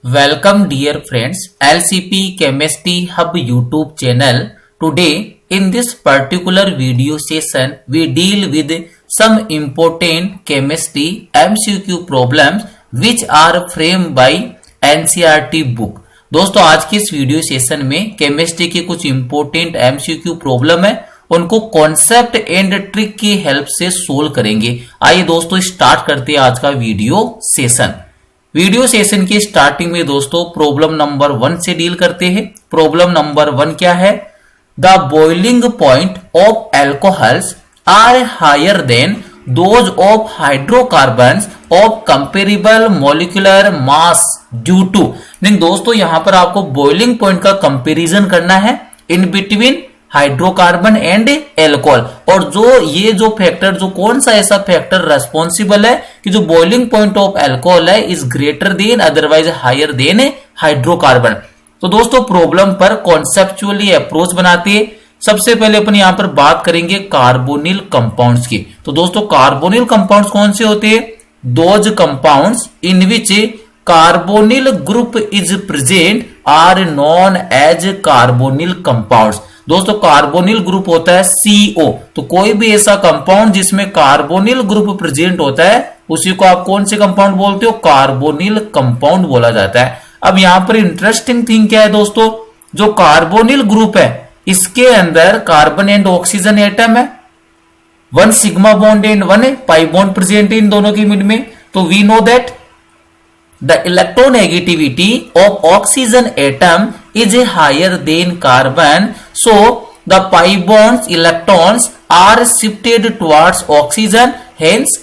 Welcome dear friends, LCP Chemistry Hub YouTube channel. Today in this particular video session we deal with some important chemistry MCQ problems which are framed by NCERT book. दोस्तों आज के इस video session में chemistry के कुछ important MCQ problem है, उनको concept and trick की हेल्प से सोल्व करेंगे। आइए दोस्तों स्टार्ट करते हैं आज का वीडियो सेशन। वीडियो सेशन की स्टार्टिंग में दोस्तों प्रॉब्लम नंबर 1 से डील करते हैं। प्रॉब्लम नंबर 1 क्या है? The boiling point of alcohols are higher than those of hydrocarbons of comparable molecular mass due to. नहीं दोस्तों, यहां पर आपको बॉइलिंग पॉइंट का कंपैरिजन करना है in between hydrocarbon and alcohol. और जो फैक्टर, जो कौन सा ऐसा फैक्टर रेस्पॉन्सिबल है कि जो बॉइलिंग पॉइंट ऑफ एल्कोहल है is greater than otherwise higher than hydrocarbon. तो दोस्तों प्रॉब्लम पर कॉन्सेप्चुअली अप्रोच बनाते हैं। सबसे पहले अपन यहां पर बात करेंगे कार्बोनिल कंपाउंड्स की। तो दोस्तों कार्बोनिल कंपाउंड्स कौन से होते हैं? Those compounds in which carbonyl group is present are known as carbonyl compounds. दोस्तों कार्बोनिल ग्रुप होता है CO, तो कोई भी ऐसा कंपाउंड जिसमें कार्बोनिल ग्रुप प्रेजेंट होता है उसी को आप कौन से कंपाउंड बोलते हो? कार्बोनिल कंपाउंड बोला जाता है। अब यहां पर इंटरेस्टिंग थिंग क्या है दोस्तों, जो कार्बोनिल ग्रुप है इसके अंदर कार्बन एंड ऑक्सीजन एटम है, 1 sigma bond and 1 pi bond present in दोनों के मिड में। तो we know that the electronegativity of oxygen atom is higher than carbon, so the pi bonds electrons are shifted towards oxygen, hence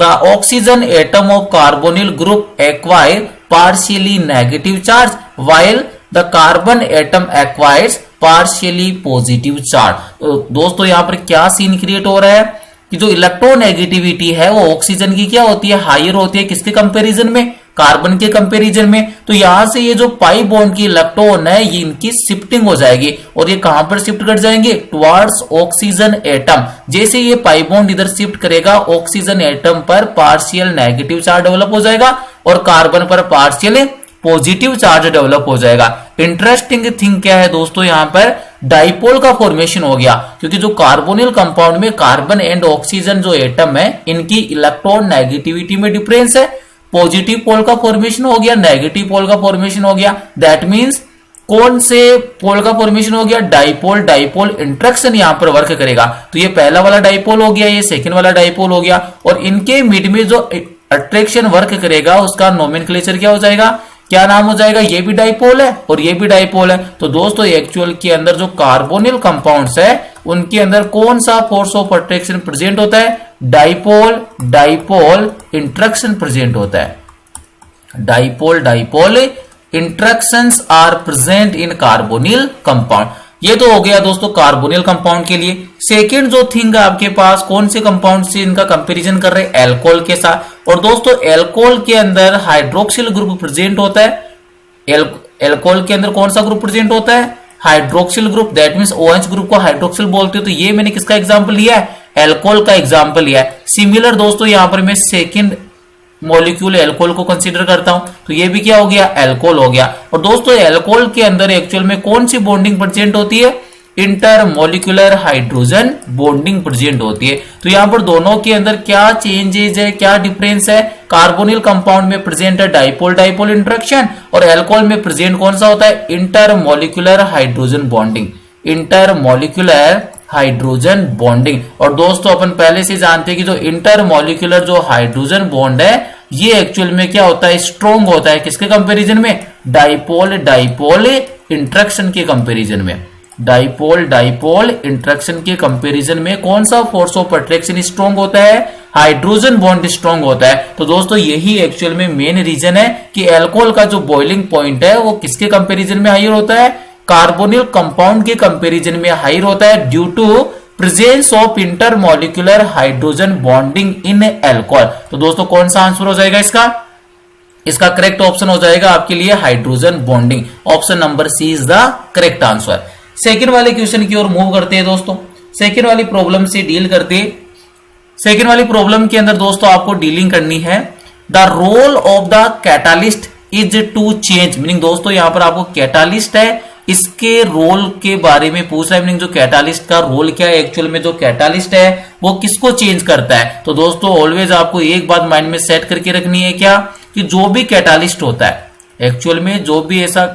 the oxygen atom of carbonyl group acquire partially negative charge while the carbon atom acquires partially positive charge। तो दोस्तों यहां पर क्या scene create हो रहा है कि जो इलेक्ट्रोनेगेटिविटी है वो ऑक्सीजन की क्या होती है? हायर होती है। किसके कंपैरिजन में? कार्बन के कंपैरिजन में। तो यहां से ये जो पाई बॉन्ड की इलेक्ट्रॉन है ये इनकी शिफ्टिंग हो जाएगी और ये कहां पर शिफ्ट कर जाएंगे? Towards oxygen atom. जैसे ये पाई बॉन्ड इधर शिफ्ट करेगा ऑक्सीजन एटम पर पार्शियल नेगेटिव चार्ज डेवलप हो जाएगा और कार्बन पर पार्शियल पॉजिटिव चार्ज डेवलप हो जाएगा। इंटरेस्टिंग थिंग क्या है दोस्तों, यहां पर डाइपोल का फॉर्मेशन हो गया क्योंकि जो कार्बोनिल कंपाउंड में कार्बन एंड ऑक्सीजन जो एटम है इनकी इलेक्ट्रॉन नेगेटिविटी में डिफरेंस है। पॉजिटिव पोल का फॉर्मेशन हो गया, नेगेटिव पोल का फॉर्मेशन हो गया। दैट मींस कौन से पोल का फॉर्मेशन हो गया? डाइपोल। डाइपोल इंट्रैक्शन यहां पर वर्क करेगा। तो ये पहला वाला डाइपोल हो गया, ये सेकंड वाला डाइपोल हो गया और इनके मिड में जो अट्रैक्शन वर्क करेगा उसका नोमेनक्लेचर क्या हो जाएगा? क्या नाम हो जाएगा? ये भी डाइपोल है और ये भी डाइपोल है। तो दोस्तों एक्चुअल के अंदर जो कार्बोनिल कंपाउंड्स है उनके अंदर कौन सा फोर्स ऑफ अट्रैक्शन प्रेजेंट होता है? डाइपोल डाइपोल इंट्रैक्शन प्रेजेंट होता है। Dipole dipole interactions are present in carbonyl compound. ये तो हो गया दोस्तों कार्बोनिल कंपाउंड के लिए। सेकेंड जो थिंग है आपके पास, कौन से कंपाउंड से इनका कंपैरिजन कर रहे हैं? एल्कोहल के साथ। और दोस्तों एल्कोहल के अंदर हाइड्रोक्सिल ग्रुप प्रेजेंट होता है। एल्कोहल के अंदर कौन सा ग्रुप प्रेजेंट होता है? Hydroxyl group. That means OH group को हाइड्रोक्सिल बोलते हो। तो ये मैंने किसका एग्जांपल लिया है? एल्कोहल का एग्जांपल लिया है। सिमिलर दोस्तों यहां पर मैं सेकंड मॉलिक्यूल एल्कोहल को कंसीडर करता हूं तो ये भी क्या हो गया? एल्कोहल हो गया। और दोस्तों एल्कोहल के अंदर एक्चुअल में कौन सी बॉन्डिंग प्रेजेंट होती है? इंटरमोलिकुलर हाइड्रोजन बॉन्डिंग प्रेजेंट होती है। तो यहां पर दोनों के अंदर क्या चेंजेज है, क्या डिफरेंस है? कार्बोनिल कंपाउंड में प्रेजेंट है डाइपोल डाइपोल इंट्रैक्शन और एल्कोहल में प्रेजेंट कौन सा होता है? Intermolecular hydrogen bonding. Intermolecular hydrogen bonding. और दोस्तों अपन पहले से जानते हैं कि जो इंटरमोलिकुलर जो हाइड्रोजन बॉन्ड है ये एक्चुअल में क्या होता है? स्ट्रॉन्ग होता है। किसके कंपैरिजन में? डाइपोल डाइपोल इंट्रैक्शन के कंपैरिजन में। डाइपोल डाइपोल इंट्रैक्शन के कंपैरिजन में कौन सा फोर्स ऑफ अट्रैक्शन स्ट्रॉन्ग होता है? हाइड्रोजन बॉन्ड स्ट्रॉन्ग होता है। तो दोस्तों यही एक्चुअल में मेन रीजन है कि एल्कोहल का जो बॉइलिंग पॉइंट है वो किसके कंपैरिजन में हायर होता है? कार्बोनिल कंपाउंड के कंपैरिजन में हायर होता है due to presence of intermolecular hydrogen bonding in alcohol. तो दोस्तों कौन सा आंसर हो जाएगा इसका? इसका करेक्ट ऑप्शन हो जाएगा आपके लिए hydrogen bonding. Option number C is the correct answer. Second वाले क्वेश्चन की ओर मूव करते हैं दोस्तों। सेकेंड वाली प्रॉब्लम से डील करते हैं। सेकेंड वाली प्रॉब्लम के अंदर दोस्तों आपको डीलिंग करनी है the role of the catalyst is to change, meaning दोस्तों यहाँ पर आपको कैटालिस्ट है, इसके रोल के बारे में पूछ रहा है, मीनिंग जो कैटालिस्ट का रोल क्या है, एक्चुअल में जो कैटालिस्ट है वो किसको चेंज करता है। तो दोस्तों ऑलवेज आपको एक बात माइंड में सेट करके रखनी है, क्या कि जो भी कैटालिस्ट होता है, एक्चुअल में जो भी ऐसा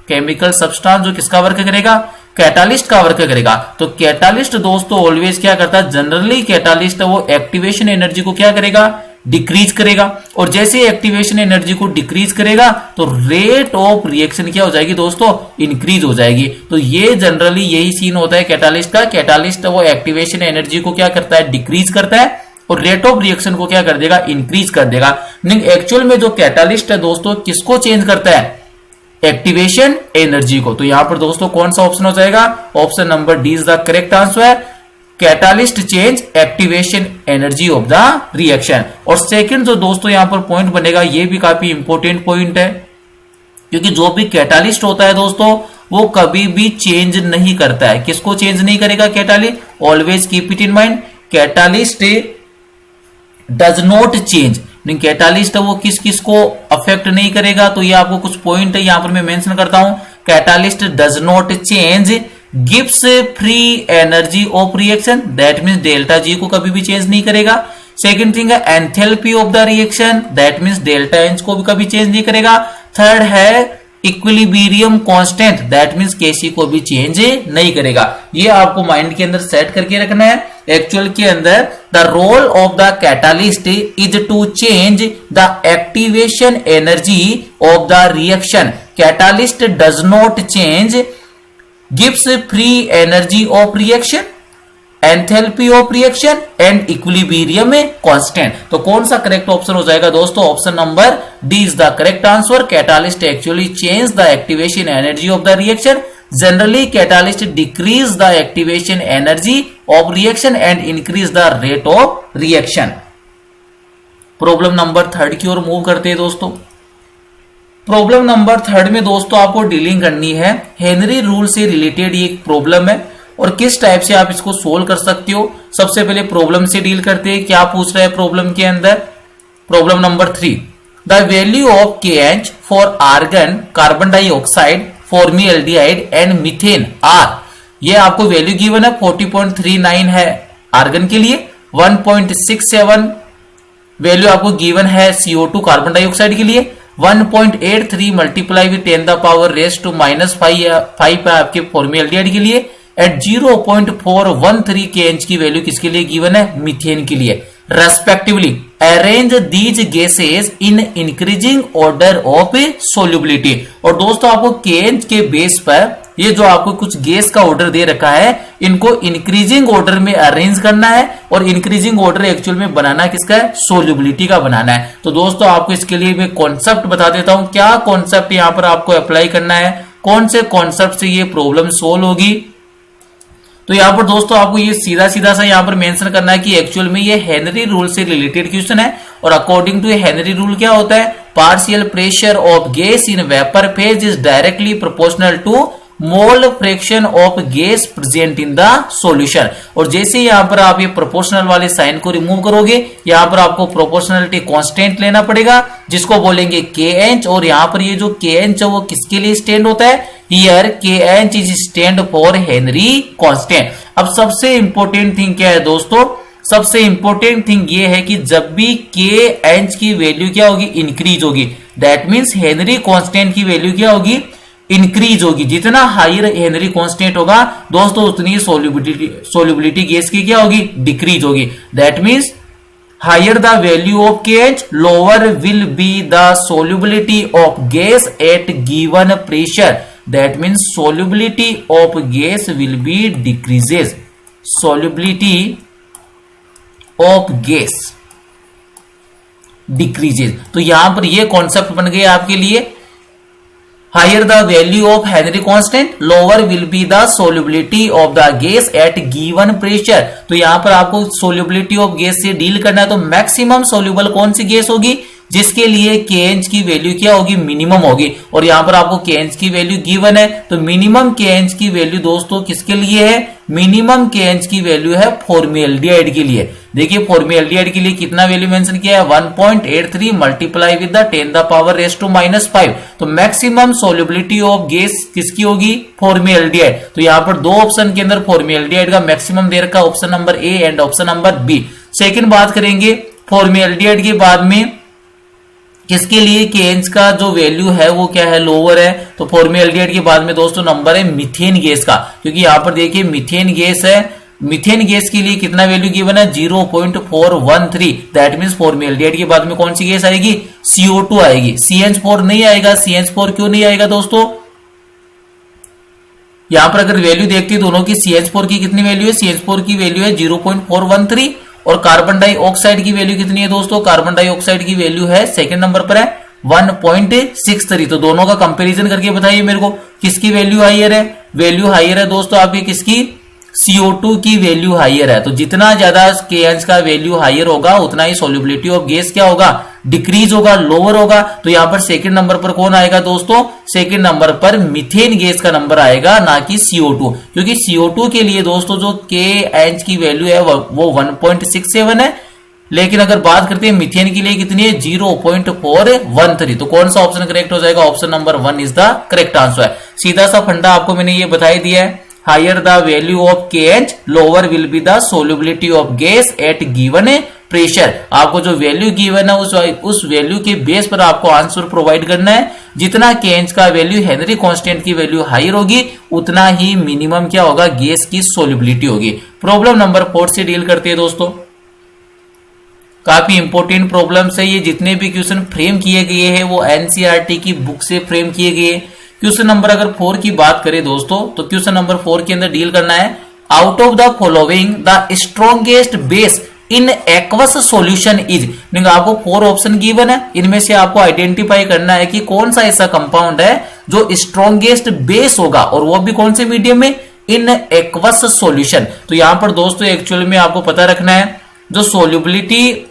केमिकल सब्सटेंस जो किसका वर्क करेगा, कैटालिस्ट का वर्क करेगा। तो कैटालिस्ट दोस्तों ऑलवेज क्या करता है, जनरली कैटालिस्ट वो एक्टिवेशन एनर्जी को क्या करेगा, डिक्रीज करेगा, और जैसे एक्टिवेशन एनर्जी को डिक्रीज करेगा तो रेट ऑफ रिएक्शन क्या हो जाएगी दोस्तों, इंक्रीज हो जाएगी। तो ये जनरली यही सीन होता है कैटालिस्ट का, कैटालिस्ट वो एक्टिवेशन एनर्जी को क्या करता है, डिक्रीज करता है, और रेट ऑफ रिएक्शन को क्या कर देगा, इंक्रीज कर देगा। एक्चुअल में जो कैटालिस्ट है दोस्तों किसको चेंज करता है, एक्टिवेशन एनर्जी को। तो यहां पर दोस्तों कौन सा ऑप्शन हो जाएगा, option number D is the correct answer, catalyst change activation energy of the reaction. और सेकंड जो दोस्तों यहां पर पॉइंट बनेगा, ये भी काफी इंपॉर्टेंट पॉइंट है, क्योंकि जो भी कैटालिस्ट होता है दोस्तों वो कभी भी चेंज नहीं करता है। किसको चेंज नहीं करेगा catalyst, always keep it in mind, catalyst does not change, catalyst वो किस किस को अफेक्ट नहीं करेगा। तो ये आपको कुछ पॉइंट है यहां पर मैं मेंशन करता हूं, कैटालिस्ट डज नॉट चेंज गिव्स free energy of reaction, that means delta G को कभी भी चेंज नहीं करेगा। सेकंड थिंग है enthalpy of the reaction, that means delta H को भी कभी चेंज नहीं करेगा। थर्ड है इक्विलिब्रियम कांस्टेंट, दैट मींस केसी को भी चेंज नहीं करेगा। ये आपको माइंड के अंदर सेट करके रखना है। एक्चुअल के अंदर the role of the catalyst is to change the activation energy of the reaction, catalyst does not change गिव्स free energy of reaction, enthalpy of reaction and equilibrium constant. तो कौन सा करेक्ट ऑप्शन हो जाएगा दोस्तों, option number D is the correct answer, catalyst actually change the activation energy of the reaction, generally catalyst decrease the activation energy of reaction and increase the rate of reaction. Problem number third की ओर move करते हैं दोस्तों। Problem number third में दोस्तों आपको dealing करनी है हेनरी रूल से रिलेटेड ये एक प्रॉब्लम है, और किस टाइप से आप इसको सोल्व कर सकते हो। सबसे पहले प्रॉब्लम से डील करते हैं, क्या पूछ रहा है प्रॉब्लम के अंदर। Problem number 3, the value of KH for argon, carbon dioxide, formaldehyde and methane are, ये आपको वैल्यू गिवन है 40.39 है आर्गन के लिए, 1.67 वैल्यू आपको गिवन है CO2 कार्बन डाइऑक्साइड के लिए, 1.83 multiply with 10 the power raise to -5 है आपके फॉर्मिल्डिहाइड के लिए, एट 0.413 KH की वैल्यू किसके लिए गिवन है, मीथेन के लिए। Respectively arrange these gases in increasing order of solubility. और दोस्तों आपको KH के बेस पर ये जो आपको कुछ गैस का ऑर्डर दे रखा है, इनको इंक्रीजिंग ऑर्डर में अरेंज करना है, और इंक्रीजिंग ऑर्डर एक्चुअल में बनाना किसका है, सोल्यूबिलिटी का बनाना है। तो दोस्तों आपको इसके लिए मैं कॉन्सेप्ट बता देता हूं, क्या कॉन्सेप्ट यहां पर आपको अप्लाई करना है, कौन से कॉन्सेप्ट से ये प्रॉब्लम सोल्व होगी। तो यहां पर दोस्तों आपको ये सीधा सीधा सा यहां पर मेंशन करना है कि एक्चुअल में ये हेनरी रूल से रिलेटेड क्वेश्चन है, और अकॉर्डिंग टू हेनरी रूल क्या होता है, partial pressure of gas in vapour phase is directly proportional to mole fraction of gas present in the solution. और जैसे यहां पर आप ये प्रोपोर्शनल वाले साइन को रिमूव करोगे, यहां पर आपको प्रोपोर्शनलिटी कांस्टेंट लेना पड़ेगा, जिसको बोलेंगे KH, और यहां पर ये जो KH है वो किसके लिए स्टैंड होता है, here KH is stand for Henry constant. अब सबसे इंपॉर्टेंट थिंग क्या है दोस्तों, सबसे इंपॉर्टेंट थिंग ये है कि जब भी KH की वैल्यू क्या होगी, इंक्रीज होगी, दैट मींस हेनरी कांस्टेंट की वैल्यू क्या होगी, इंक्रीज होगी। जितना हायर हेनरी कांस्टेंट होगा दोस्तों उतनी सोल्यूबिलिटी गैस की क्या होगी, डिक्रीज होगी। That means higher the value of KH, lower will be the solubility of gas at given pressure, that means solubility of gas will be decreases, solubility of gas decreases. तो यहां पर ये concept बन गया आपके लिए, higher the value of Henry constant, lower will be the solubility of the gas at given pressure। तो यहां पर आपको solubility of gas से डील करना है, तो मैक्सिमम सोल्यूबल कौन सी गैस होगी, जिसके लिए KH की वैल्यू क्या होगी, मिनिमम होगी। और यहां पर आपको KH की वैल्यू गिवन है, तो मिनिमम KH की वैल्यू दोस्तों किसके लिए है, मिनिमम KH की वैल्यू है फॉर्मेल्डिहाइड के लिए। देखिए फॉर्मेल्डिहाइड के लिए कितना वैल्यू मेंशन किया है, 1.83 मल्टीप्लाई विद द 10⁻⁻⁵। तो मैक्सिमम सोल्युबिलिटी ऑफ गैस किसकी होगी, फॉर्मेल्डिहाइड। तो यहां पर दो ऑप्शन के अंदर फॉर्मेल्डिहाइड का मैक्सिमम दे रखा, option number A and option number B. Second बात करेंगे फॉर्मेल्डिहाइड के बाद में किसके लिए KH का जो वैल्यू है वो क्या है, लोअर है। तो फॉर्मेल्डिहाइड के बाद में दोस्तों नंबर है मीथेन गैस का, क्योंकि यहां पर देखिए मीथेन गैस है, मीथेन गैस के लिए कितना वैल्यू गिवन है, 0.413। दैट मींस फॉर्मेल्डिहाइड के बाद में कौन सी गैस आएगी, CO2 आएगी, CH4 नहीं आएगा। CH4 क्यों नहीं आएगा दोस्तों, यहां पर अगर वैल्यू देखते हैं दोनों की, CH4 की कितनी वैल्यू है, CH4 की वैल्यू है 0.413 और कार्बन डाइऑक्साइड की वैल्यू कितनी है दोस्तों, कार्बन डाइऑक्साइड की वैल्यू है सेकंड नंबर पर है 1.63। तो दोनों का कंपैरिजन करके बताइए मेरे को किसकी वैल्यू हाइयर है, वैल्यू हाइयर है दोस्तों आपकी किसकी, CO2 की वैल्यू हाइयर है। तो जितना ज्यादा KH का वैल्यू हाइयर होगा उतना ही सोल्युबिलिटी ऑफ गैस क्या होगा, डिक्रीज होगा, लोअर होगा। तो यहां पर सेकंड नंबर पर कौन आएगा दोस्तों, सेकंड नंबर पर मीथेन गैस का नंबर आएगा, ना कि CO2। क्योंकि CO2 के लिए दोस्तों जो KH की वैल्यू है वो 1.67 है, लेकिन अगर बात करते हैं मीथेन के लिए कितनी है, 0.413। तो कौन सा ऑप्शन करेक्ट हो जाएगा, option number 1 is the correct answer. सीधा सा फंडा आपको मैंने ये बताई दिया है, higher the value of KH lower will be the solubility of gas at given pressure. आपको जो वैल्यू गिवन है उस वैल्यू के बेस पर आपको आंसर प्रोवाइड करना है। जितना KH का वैल्यू हेनरी कांस्टेंट की वैल्यू हायर होगी उतना ही मिनिमम क्या होगा, गैस की सोल्युबिलिटी होगी। प्रॉब्लम नंबर 4 से डील करते हैं दोस्तों, काफी इंपॉर्टेंट प्रॉब्लम्स है ये। जितने भी क्वेश्चन फ्रेम किए गए हैं वो NCERT की बुक से फ्रेम किए गए। क्वेश्चन नंबर अगर 4 की बात करें दोस्तों, तो क्वेश्चन नंबर 4 के अंदर डील करना है, out of the following the strongest base in aqueous solution is. आपको 4 ऑप्शन गिवन है, इनमें से आपको आइडेंटिफाई करना है कि कौन सा ऐसा कंपाउंड है जो स्ट्रॉन्गेस्ट बेस होगा, और वो भी कौन से मीडियम में, इन एक्वस सॉल्यूशन। तो यहां पर दोस्तों एक्चुअली में आपको पता रखना है जो सोल्युबिलिटी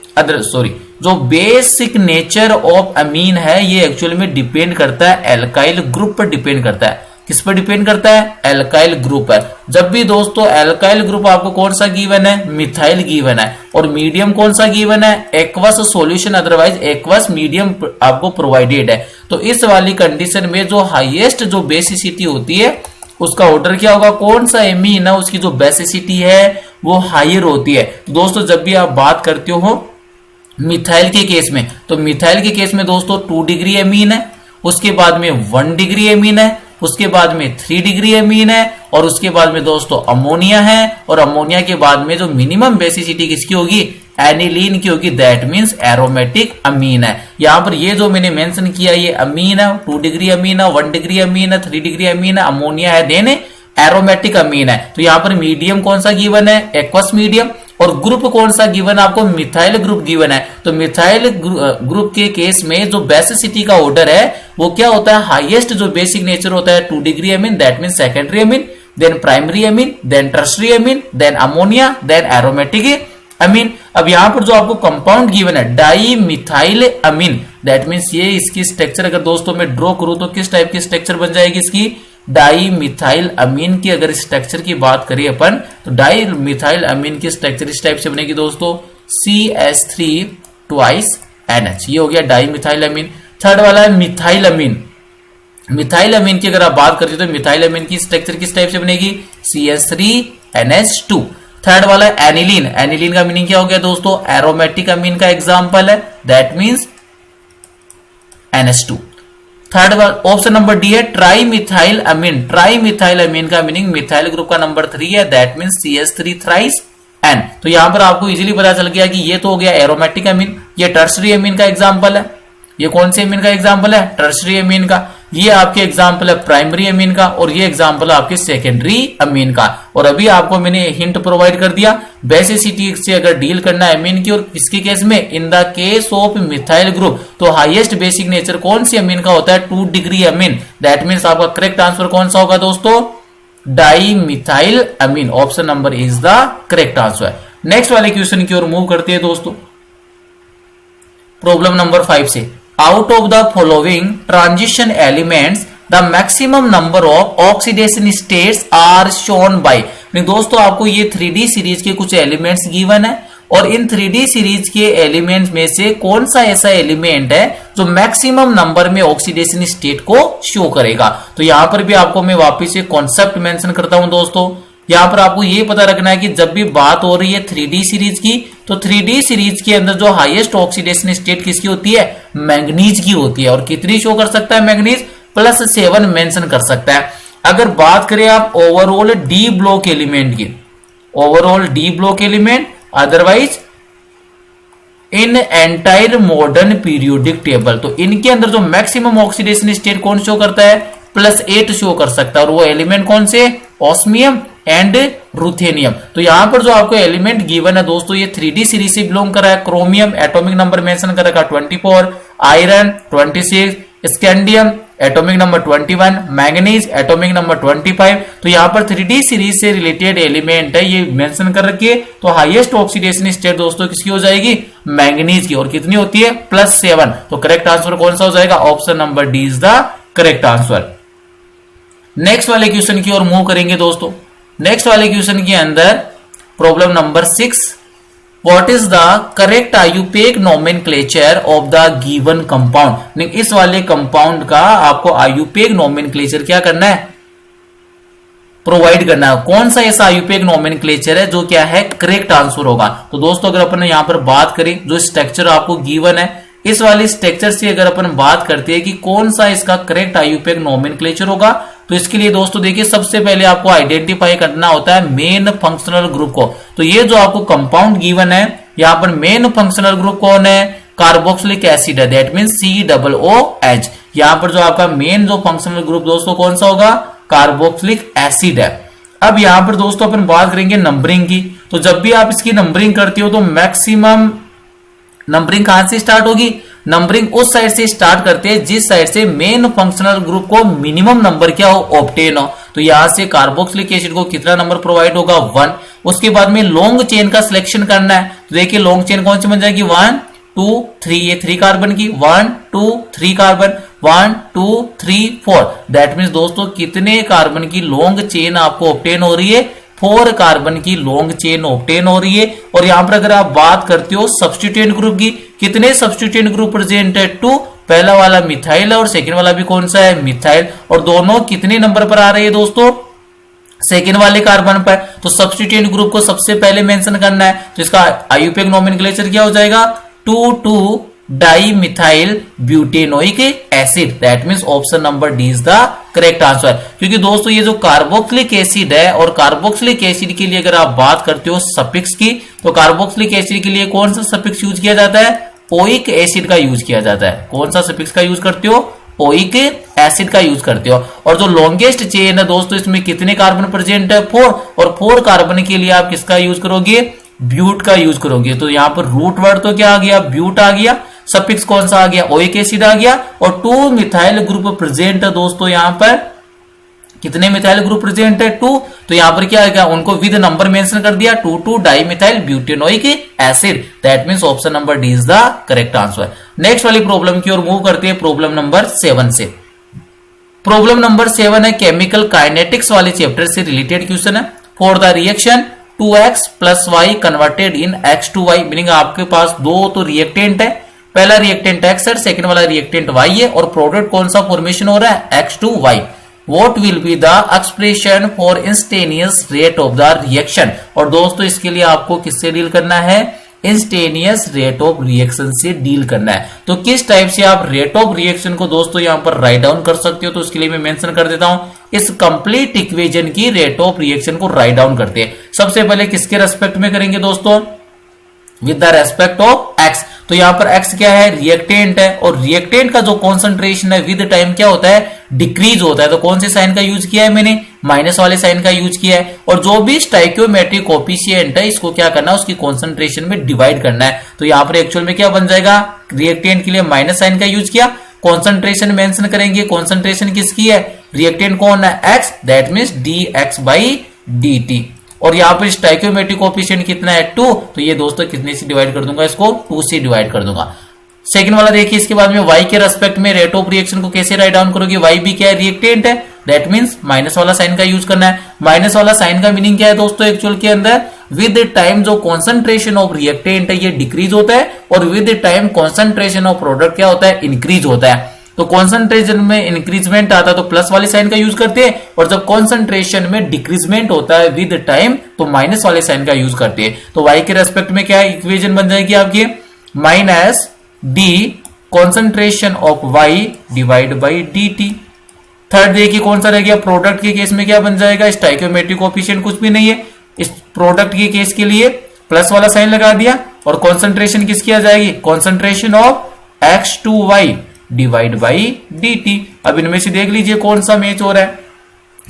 जो बेसिक नेचर ऑफ अमीन है ये एक्चुअली में डिपेंड करता है एल्काइल ग्रुप पर डिपेंड करता है। किस पर डिपेंड करता है, एल्काइल ग्रुप पर। जब भी दोस्तों एल्काइल ग्रुप आपको कौन सा गिवन है, मिथाइल गिवन है, और मीडियम कौन सा गिवन है, aqueous solution, otherwise aqueous medium आपको प्रोवाइडेड है। तो इस वाली कंडीशन में जो हाईएस्ट जो बेसिसिटी होती है उसका ऑर्डर क्या होगा, कौन सा एमीन है उसकी जो बेसिसिटी है वो हायर होती है। दोस्तों जब भी आप बात करते हो मिथाइल के केस में, तो मिथाइल के केस में दोस्तों 2 डिग्री एमीन है, उसके बाद में 1 डिग्री एमीन है, उसके बाद में 3 डिग्री एमीन है, और उसके बाद में दोस्तों अमोनिया है, और अमोनिया के बाद में जो मिनिमम बेसिसिटी किसकी होगी, एनिलीन की होगी। दैट मींस एरोमेटिक अमीन है। यहां पर ये जो मैंने मेंशन किया ये अमीन है, 2 डिग्री अमीन है, 1 डिग्री अमीन है, 3 डिग्री अमीन है, अमोनिया है, देन एरोमेटिक अमीन है। तो यहां पर मीडियम कौन सा गिवन है, एक्वस मीडियम, और ग्रुप कौन सा गिवन है आपको, मिथाइल ग्रुप गिवन है। तो मिथाइल ग्रुप के केस में जो बेसिसिटी का ऑर्डर है वो क्या होता है, हाईएस्ट जो बेसिक नेचर होता है 2 degree amine, that mean secondary amine, then primary amine, then tertiary amine, then ammonia, then aromatic amine. अब यहां पर जो आपको कंपाउंड गिवन है di methyl amine, that means ये इसकी स्ट्रक्चर अगर दोस्तों मैं ड्रॉ करूं तो किस टाइप की स्ट्रक्चर बन जाएगी इसकी, डाई मिथाइल अमीन की अगर स्ट्रक्चर की बात करें अपन तो डाई मिथाइल अमीन की स्ट्रक्चर इस टाइप से बनेगी दोस्तों, CH3 2 NH, ये हो गया डाई मिथाइल अमीन। थर्ड वाला है मिथाइल अमीन। मिथाइल अमीन की अगर आप बात करते हो तो मिथाइल अमीन की स्ट्रक्चर किस टाइप से बनेगी, CH3 NH2। थर्ड वाला है एनिलीन। एनिलीन का मीनिंग क्या हो गया दोस्तों, एरोमेटिक अमीन का एग्जाम्पल है, that means NH2। Third option number D है ट्राई मिथाइल अमीन। ट्राई मिथाइल अमीन का मीनिंग मिथाइल ग्रुप का नंबर 3 है, that means CH3 thrice N। तो यहां पर आपको इजीली पता चल गया कि ये तो हो गया एरोमेटिक अमीन, ये टर्शरी अमीन का एग्जांपल है। ये कौन से अमीन का एग्जांपल है, टर्शरी अमीन का। ये आपके एग्जांपल है प्राइमरी अमीन का, और ये एग्जांपल है आपके सेकेंडरी अमीन का। और अभी आपको मैंने हिंट प्रोवाइड कर दिया, बेसिसिटी से अगर डील करना है अमीन की, और किसके केस में, in the case of methyl group, तो हाईएस्ट बेसिक नेचर कौन सी अमीन का होता है, 2 डिग्री अमीन। दैट मीन्स आपका करेक्ट आंसर कौन सा होगा दोस्तों, di methyl amine. Option number is the correct answer. Next वाले क्वेश्चन की ओर मूव करते हैं दोस्तों। प्रॉब्लम नंबर 5 से, out of the following transition elements the maximum number of oxidation states are shown by. दोस्तों आपको ये 3D सीरीज के कुछ एलिमेंट्स गिवन है और इन 3D सीरीज के एलिमेंट्स में से कौन सा ऐसा एलिमेंट है जो मैक्सिमम नंबर में ऑक्सीडेशन स्टेट को शो करेगा। तो यहां पर भी आपको मैं वापस से कॉन्सेप्ट मेंशन करता हूं दोस्तों। यहां पर आपको ये पता रखना है कि जब भी बात हो रही है 3D सीरीज की, तो 3D सीरीज के अंदर जो हाईएस्ट ऑक्सीडेशन स्टेट किसकी होती है, मैंगनीज की होती है। और कितनी शो कर सकता है मैंगनीज, +7 मेंशन कर सकता है। अगर बात करें आप ओवरऑल डी ब्लॉक एलिमेंट की, overall D block element, otherwise in entire modern periodic table, तो इनके अंदर जो मैक्सिमम ऑक्सीडेशन स्टेट कौन शो करता है, +8 शो कर सकता है। और वो एलिमेंट कौन से, ऑस्मियम एंड रुथेनियम। तो यहां पर जो आपको एलिमेंट गिवन है दोस्तों, ये 3D सीरीज से बिलोंग कर रहा है। क्रोमियम एटॉमिक नंबर मेंशन कर रखा 24, iron 26, scandium atomic number 21, manganese atomic number 25। तो यहाँ पर 3D सीरीज से रिलेटेड एलिमेंट है, ये मेंशन कर रखिए। तो हाईएस्ट ऑक्सीडेशन स्टेट दोस्तों किसकी हो जाएगी, मैंगनीज की। और कितनी होती है, +7। तो करेक्ट आंसर कौन सा हो जाएगा, option number D is the correct answer. Next वाले क्वेश्चन की ओर मूव करेंगे दोस्तों। नेक्स्ट वाले क्वेश्चन के अंदर problem number 6, what is the correct IUPAC nomenclature of the given compound. इस वाले कंपाउंड का आपको आयुपेक नोमेनक्लेचर क्या करना है, प्रोवाइड करना है। कौन सा ऐसा आयुपेक नोमेनक्लेचर है जो क्या है, करेक्ट आंसर होगा। तो दोस्तों अगर अपन यहां पर बात करें, जो स्ट्रक्चर आपको गिवन है, इस वाले स्ट्रक्चर से अगर अपन बात करते हैं कि कौन सा इसका करेक्ट आयुपेक नोमेनक्लेचर होगा, तो इसके लिए दोस्तों देखिए सबसे पहले आपको आइडेंटिफाई करना होता है मेन फंक्शनल ग्रुप को। तो ये जो आपको कंपाउंड गिवन है, यहाँ पर मेन फंक्शनल ग्रुप कौन है, कार्बोक्सिलिक एसिड है, दैट मीन COOH। यहाँ पर जो आपका मेन जो फंक्शनल ग्रुप दोस्तों कौन सा होगा, कार्बोक्सिलिक एसिड है। अब यहाँ पर दोस्तों अपन बात करेंगे नंबरिंग की। तो जब भी आप इसकी नंबरिंग करते हो तो मैक्सिमम नंबरिंग कहां से स्टार्ट होगी, नंबरिंग उस साइड से स्टार्ट करते हैं जिस साइड से मेन फंक्शनल ग्रुप को मिनिमम नंबर क्या हो, ऑब्टेन हो। तो यहां से कार्बोक्सिलिक एसिड को कितना नंबर प्रोवाइड होगा, 1। उसके बाद में लॉन्ग चेन का सिलेक्शन करना है। तो देखिए लॉन्ग चेन कौन सी बन जाएगी, 1 2 3, ये 3 कार्बन की, 1 2 3 कार्बन, 1 2 3 4। दैट मीन्स दोस्तों कितने कार्बन की लॉन्ग चेन आपको ऑब्टेन हो रही है, 4 कार्बन की लॉन्ग चेन ऑब्टेन हो रही है। और यहां पर अगर आप बात करते हो सब्स्टिट्यूएंट ग्रुप की, कितने सब्स्टिट्यूएंट ग्रुप प्रेजेंट है, 2। पहला वाला मिथाइल है और सेकंड वाला भी कौन सा है, मिथाइल। और दोनों कितने नंबर पर आ रहे हैं दोस्तों, सेकंड वाले कार्बन पर। तो सब्स्टिट्यूएंट ग्रुप को सबसे पहले मेंशन करना है। तो इसका आयुपेक नोमेनक्लेचर क्या हो जाएगा, 2 di methyl butanoic acid. That means option number D is the correct answer. क्योंकि दोस्तों ये जो कार्बोक्सिलिक एसिड है, और कार्बोक्सिलिक एसिड के लिए अगर आप बात करते हो सफिक्स की, तो कार्बोक्सिलिक एसिड के लिए कौन सा सफिक्स यूज किया जाता है, ओइक एसिड का यूज किया जाता है। कौन सा सफिक्स का यूज करते हो, ओइक एसिड का यूज करते हो। और जो लॉन्गेस्ट चेन है दोस्तों, इसमें कितने कार्बन प्रेजेंट है, 4। और 4 कार्बन के लिए आप किसका यूज करोगे, ब्यूट का यूज करोगे। तो यहाँ पर रूट वर्ड तो क्या आ गया, ब्यूट आ गया। सफिक्स कौन सा आ गया, ओइक एसिड आ गया। और 2 मिथाइल ग्रुप प्रेजेंट है दोस्तों, यहाँ पर कितने मिथाइल ग्रुप प्रेजेंट है, 2। तो यहाँ पर क्या आएगा, उनको विद नंबर मेंशन कर दिया, 2 di methyl butanoic acid. That means option number D is the correct answer. Next वाली प्रॉब्लम की ओर मूव करते हैं, प्रॉब्लम नंबर 7 से। प्रॉब्लम नंबर 7 है केमिकल काइनेटिक्स वाले चैप्टर से रिलेटेड क्वेश्चन है। For the reaction 2x + y converted in x to y, meaning आपके पास दो तो रिएक्टेंट है, पहला रिएक्टेंट x है, सेकंड वाला रिएक्टेंट y है, और प्रोडक्ट कौन सा फॉर्मेशन हो रहा है, x to y। What will be the expression for instantaneous rate of the reaction। और दोस्तों इसके लिए आपको किससे डील करना है, इंस्टेनियस रेट ऑफ रिएक्शन से डील करना है। तो किस टाइप से आप रेट ऑफ रिएक्शन को दोस्तों यहां पर राइट डाउन कर सकते हो, तो उसके लिए मैं मेंशन कर देता हूं, इस कंप्लीट इक्वेशन की रेट ऑफ रिएक्शन को राइट डाउन करते हैं। सबसे पहले किसके रेस्पेक्ट में करेंगे दोस्तों, with the respect of x. तो यहां पर एक्स क्या है, रिएक्टेंट है, और रिएक्टेंट का जो कॉन्सेंट्रेशन है विद टाइम क्या होता है, डिक्रीज होता है। तो कौन से साइन का यूज किया है मैंने, माइनस वाले साइन का यूज किया है। और जो भी स्टाइकियोमेट्रिक कोएफिशिएंट है, इसको क्या करना है, उसकी कॉन्सेंट्रेशन में डिवाइड करना है। तो यहां पर एक्चुअल में क्या बन जाएगा, रिएक्टेंट के लिए माइनस साइन का यूज किया, कॉन्सेंट्रेशन मेंशन करेंगे, कॉन्सेंट्रेशन किसकी है, रिएक्टेंट कौन है, एक्स, दैट मीन्स dx/dt। और यहाँ पर स्टाइकियोमेट्रिक कोएफिशिएंट कितना है, 2। तो ये दोस्तों कितने से डिवाइड कर दूंगा, इसको 2 से डिवाइड कर दूंगा। सेकंड वाला देखिए, इसके बाद में y के रेस्पेक्ट में रेट ऑफ रिएक्शन को कैसे राइट डाउन करोगे, y भी क्या है, रिएक्टेंट है, दैट मींस माइनस वाला साइन का यूज करना है। माइनस वाला साइन का मीनिंग क्या है दोस्तों, एक्चुअल के अंदर विद टाइम जो कॉन्सेंट्रेशन ऑफ रिएक्टेंट है ये डिक्रीज होता है, और with time concentration of product क्या होता है, इंक्रीज होता है। तो कॉन्सेंट्रेशन में इंक्रीजमेंट आता है तो प्लस वाले साइन का यूज करते हैं, और जब कॉन्सेंट्रेशन में डिक्रीजमेंट होता है विद टाइम तो माइनस वाले साइन का यूज करते हैं। तो y के रेस्पेक्ट में क्या है, इक्वेशन बन जाएगी आपकी minus D concentration of y divide by dt। Third देखिए कौन सा रह गया, प्रोडक्ट के केस में क्या बन जाएगा, स्टोइकियोमेट्रिक कोएफिशिएंट कुछ भी नहीं है, इस प्रोडक्ट के केस के लिए प्लस वाला साइन लगा दिया, और कॉन्सेंट्रेशन किसकी आ जाएगी, concentration of x2y divide by dt। अब इनमें से देख लीजिए कौन सा मैच हो रहा है,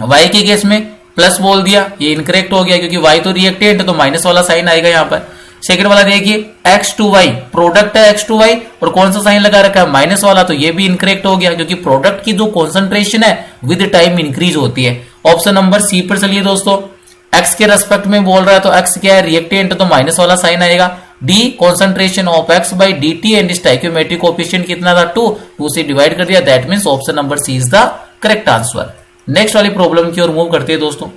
y के केस में प्लस बोल दिया, ये इनकरेक्ट हो गया क्योंकि y तो रिएक्टेंट है तो माइनस वाला साइन आएगा यहाँ पर। सेकंड वाला देखिए x2y, प्रोडक्ट है x2y और कौन सा साइन लगा रखा है, माइनस वाला, तो ये भी इनकरेक्ट हो गया क्योंकि प्रोडक्ट की जो कॉन्सेंट्रेशन है विद टाइम इंक्रीज होती है। ऑप्शन नंबर सी पर चलिए दोस्तों, x के रेस्पेक्ट में बोल रहा है तो x क्या है, रिएक्टेंट, तो माइनस वाला साइन आएगा। D concentration of x by dt and stoichiometric coefficient कितना था, 2 से डिवाइड कर दिया, that means option number C is the correct answer. Next वाली प्रॉब्लम की ओर मूव करते हैं दोस्तों,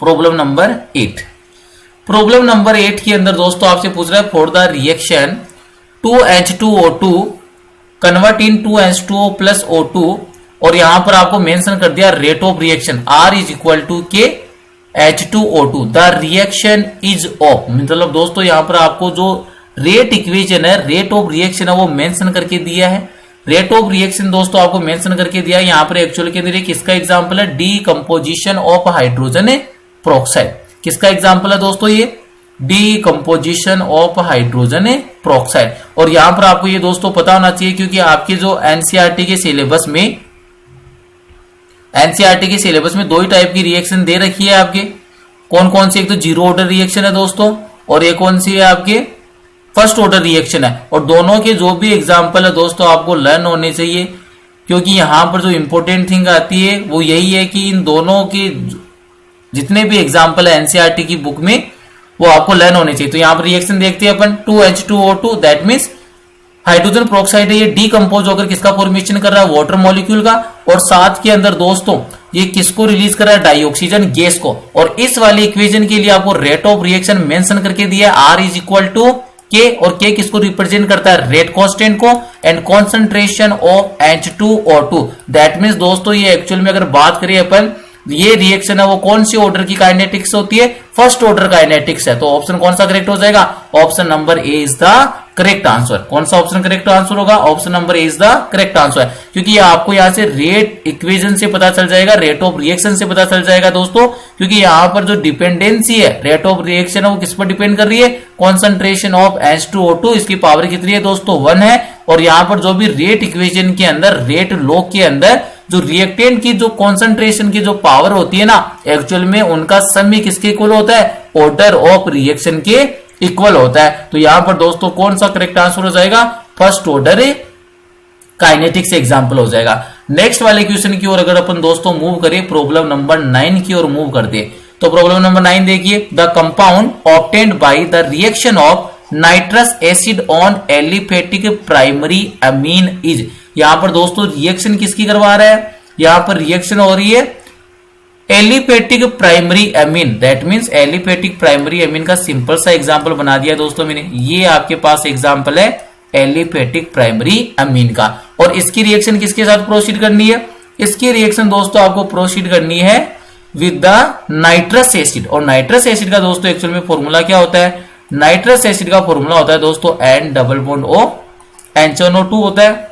प्रॉब्लम नंबर 8। प्रॉब्लम नंबर 8 के अंदर दोस्तों आपसे पूछ रहा है for the reaction 2H2O2 convert in 2H2O plus O2, और यहां पर आपको मेंशन कर दिया rate of reaction R is equal to K H2O2, the reaction is of, मतलब दोस्तों यहां पर आपको जो रेट इक्वेशन है, रेट ऑफ रिएक्शन है वो मेंशन करके दिया है। रेट ऑफ रिएक्शन दोस्तों आपको मेंशन करके दिया है, यहां पर एक्चुअल के अंदर एक किसका एग्जांपल है, डीकंपोजिशन ऑफ हाइड्रोजन पेरोक्साइड। किसका एग्जांपल है दोस्तों, ये डीकंपोजिशन ऑफ हाइड्रोजन पेरोक्साइड। और यहां पर आपको ये दोस्तों पता होना चाहिए क्योंकि आपके जो एनसीईआरटी के सिलेबस में दो ही टाइप की रिएक्शन दे रखी है आपके, कौन कौन सी, एक तो जीरो ऑर्डर रिएक्शन है दोस्तों, और एक कौन सी है आपके फर्स्ट ऑर्डर रिएक्शन है। और दोनों के जो भी एग्जांपल है दोस्तों आपको लर्न होने चाहिए, क्योंकि यहां पर जो इंपॉर्टेंट थिंग आती है वो यही है कि इन दोनों के जितने भी एग्जाम्पल है एनसीईआरटी की बुक में वो आपको लर्न होने चाहिए। तो यहाँ पर रिएक्शन देखते हैं अपन 2H2O2, that means hydrogen peroxide है, ये डीकंपोज होकर किसका फॉर्मेशन कर रहा है, वाटर मॉलिक्यूल का, और साथ के अंदर दोस्तों ये किसको रिलीज कर रहा है, डाइऑक्सीजन गैस को। और इस वाली इक्वेशन के लिए आपको रेट ऑफ रिएक्शन मेंशन करके दिया है R इज इक्वल टू के, और के किसको रिप्रेजेंट करता है, रेट कांस्टेंट को, and concentration of H2O2, that means दोस्तों ये एक्चुअल में अगर बात करें अपन, ये रिएक्शन है वो कौन सी ऑर्डर की काइनेटिक्स होती है, फर्स्ट ऑर्डर काइनेटिक्स है। तो ऑप्शन कौन सा करेक्ट हो जाएगा, option number A is the correct answer. कौन सा ऑप्शन करेक्ट आंसर होगा, option number A is the correct answer, क्योंकि आपको यहां से रेट इक्वेशन से पता चल जाएगा, रेट ऑफ रिएक्शन से पता चल जाएगा दोस्तों, क्योंकि यहां पर जो डिपेंडेंसी है रेट ऑफ रिएक्शन है वो किस पर डिपेंड कर रही है, कॉन्सेंट्रेशन ऑफ H2O2, इसकी पावर कितनी है दोस्तों 1 है। और यहां पर जो भी रेट इक्वेशन के अंदर, रेट लॉ के अंदर जो रिएक्टेंट की जो कॉन्सेंट्रेशन की जो पावर होती है ना, एक्चुअल में उनका सम ही किसके इक्वल होता है, ऑर्डर ऑफ रिएक्शन के इक्वल होता है। तो यहां पर दोस्तों कौन सा करेक्ट आंसर हो जाएगा, फर्स्ट ऑर्डर काइनेटिक्स एग्जांपल हो जाएगा। नेक्स्ट वाले क्वेश्चन की ओर अगर अपन दोस्तों मूव करें, प्रॉब्लम नंबर 9 की ओर मूव करते, तो प्रॉब्लम नंबर 9 देखिए, the compound obtained by the reaction of nitrous acid on aliphatic primary amine is. यहां पर दोस्तों रिएक्शन किसकी करवा रहा है, यहां पर रिएक्शन हो रही है aliphatic primary amine, that means aliphatic primary amine का सिंपल सा एग्जांपल बना दिया दोस्तों मैंने। ये आपके पास एग्जांपल है एलिफेटिक प्राइमरी अमीन का, और इसकी रिएक्शन किसके साथ प्रोसीड करनी है, इसकी रिएक्शन दोस्तों आपको प्रोसीड करनी है विद द नाइट्रस एसिड। और नाइट्रस एसिड का दोस्तों एक्चुअल में फॉर्मूला क्या होता है, नाइट्रस एसिड का फॉर्मूला होता है दोस्तों N double bond O NH2 होता है,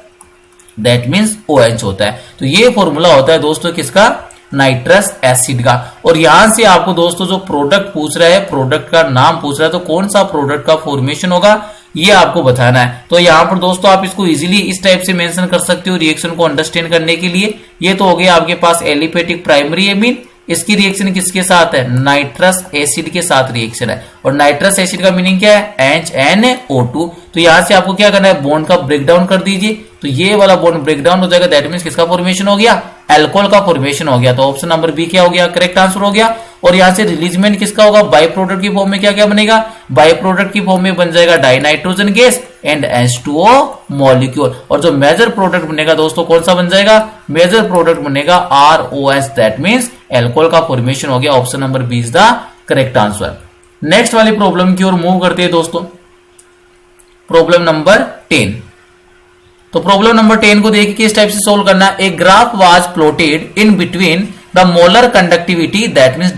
दैट मींस OH होता है। तो ये फॉर्मूला होता है दोस्तों किसका, नाइट्रस एसिड का। और यहां से आपको दोस्तों जो प्रोडक्ट पूछ रहा है, प्रोडक्ट का नाम पूछ रहा है, तो कौन सा प्रोडक्ट का फॉर्मेशन होगा ये आपको बताना है। तो यहां पर दोस्तों आप इसको इजीली इस टाइप से मेंशन कर सकते हो रिएक्शन को अंडरस्टैंड करने के लिए। ये तो हो गया आपके पास एलिफेटिक प्राइमरी अमीन, इसकी रिएक्शन किसके साथ है, नाइट्रस एसिड के साथ रिएक्शन है। और नाइट्रस एसिड का मीनिंग क्या है, HNO2। तो यहां से आपको क्या करना है, बॉन्ड का ब्रेकडाउन कर दीजिए, तो ये वाला बॉन्ड ब्रेकडाउन हो जाएगा, दैट मींस किसका फॉर्मेशन हो गया, एल्कोहल का फॉर्मेशन हो गया। तो ऑप्शन नंबर बी क्या हो गया, करेक्ट आंसर हो गया। और यहां से रिलीजमेंट किसका होगा, बाई प्रोडक्ट की फॉर्म में क्या क्या बनेगा, बाई प्रोडक्ट की फॉर्म में बन जाएगा dinitrogen gas and H2O molecule. और जो मेजर प्रोडक्ट बनेगा दोस्तों कौन सा बन जाएगा, मेजर प्रोडक्ट बनेगा ROS, दैट मीन्स एल्कोहल का फॉर्मेशन हो गया। Option number B is the correct answer. Next वाली प्रॉब्लम की ओर मूव करते हैं दोस्तों, प्रॉब्लम नंबर 10। तो प्रॉब्लम नंबर 10 को देखिए किस टाइप से सोल्व करना है। A graph was plotted in between the molar conductivity that means